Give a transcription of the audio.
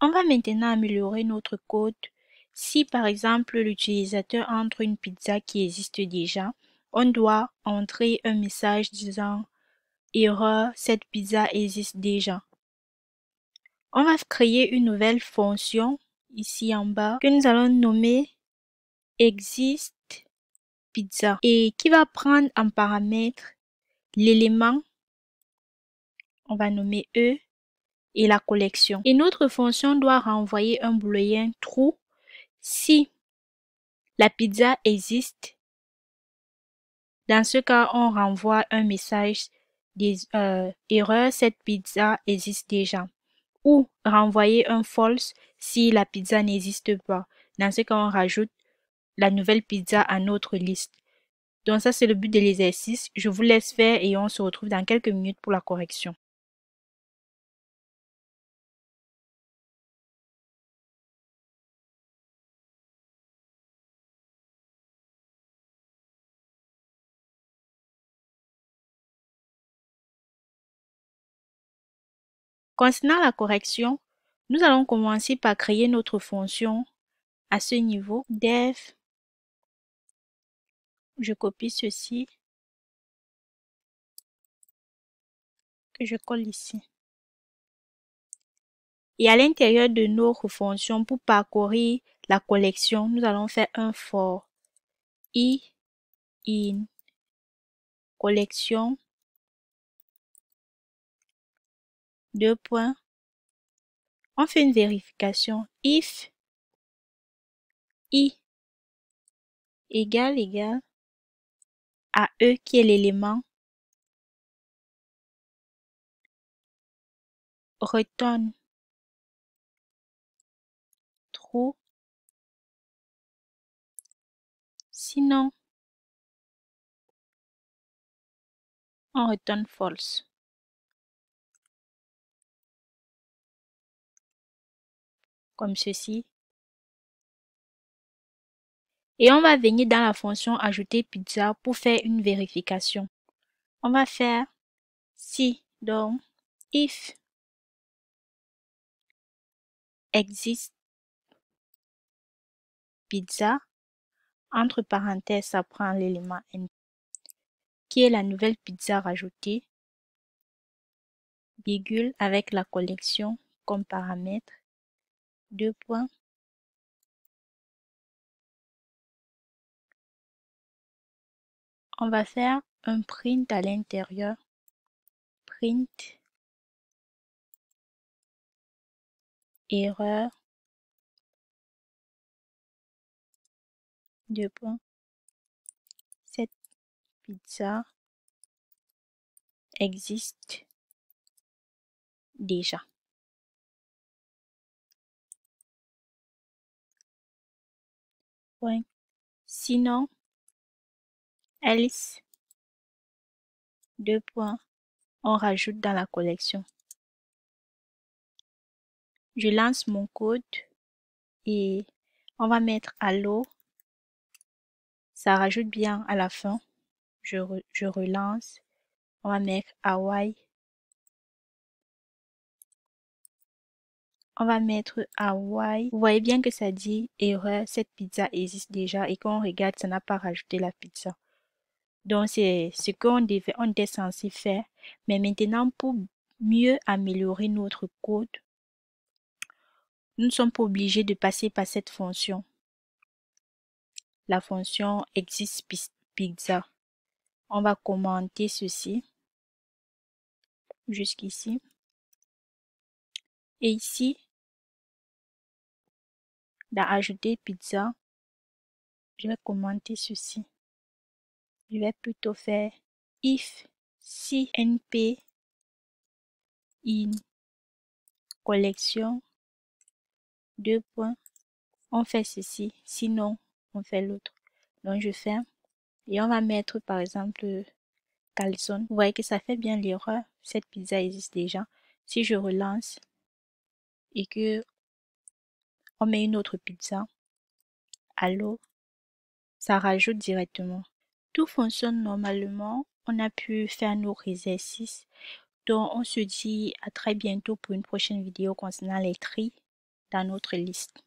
On va maintenant améliorer notre code. Si par exemple l'utilisateur entre une pizza qui existe déjà, on doit entrer un message disant erreur, cette pizza existe déjà. On va créer une nouvelle fonction ici en bas que nous allons nommer exist pizza et qui va prendre en paramètre l'élément, on va nommer E, et la collection. Et notre fonction doit renvoyer un booléen true si la pizza existe. Dans ce cas, on renvoie un message erreur, cette pizza existe déjà. Ou renvoyer un false si la pizza n'existe pas. Dans ce cas, on rajoute la nouvelle pizza à notre liste. Donc ça, c'est le but de l'exercice. Je vous laisse faire et on se retrouve dans quelques minutes pour la correction. Concernant la correction, nous allons commencer par créer notre fonction à ce niveau. Dev, je copie ceci, que je colle ici. Et à l'intérieur de notre fonction, pour parcourir la collection, nous allons faire un for i in collection, deux points. On fait une vérification. If i égale à e qui est l'élément, retourne true. Sinon, on retourne false. Comme ceci. Et on va venir dans la fonction ajouter pizza pour faire une vérification. On va faire si, donc, if existe pizza, entre parenthèses, ça prend l'élément n, qui est la nouvelle pizza rajoutée, virgule avec la collection comme paramètre, deux points. On va faire un print à l'intérieur, print, erreur, deux points, cette pizza existe déjà. Point. Sinon, else, deux points, on rajoute dans la collection. Je lance mon code et on va mettre allo. Ça rajoute bien à la fin. Je relance. On va mettre Hawaii. On va mettre Hawaii. Vous voyez bien que ça dit erreur, cette pizza existe déjà et quand on regarde, ça n'a pas rajouté la pizza. Donc c'est ce on était censé faire. Mais maintenant, pour mieux améliorer notre code, nous ne sommes pas obligés de passer par cette fonction. La fonction existe pizza. On va commenter ceci jusqu'ici. Et ici, dans ajouter pizza, je vais commenter ceci. Je vais plutôt faire if si np in collection, deux points. On fait ceci, sinon on fait l'autre. Donc je ferme et on va mettre par exemple calzone. Vous voyez que ça fait bien l'erreur. Cette pizza existe déjà. Si je relance et que on met une autre pizza, allo, ça rajoute directement. Tout fonctionne normalement. On a pu faire nos exercices. Donc, on se dit à très bientôt pour une prochaine vidéo concernant les tris dans notre liste.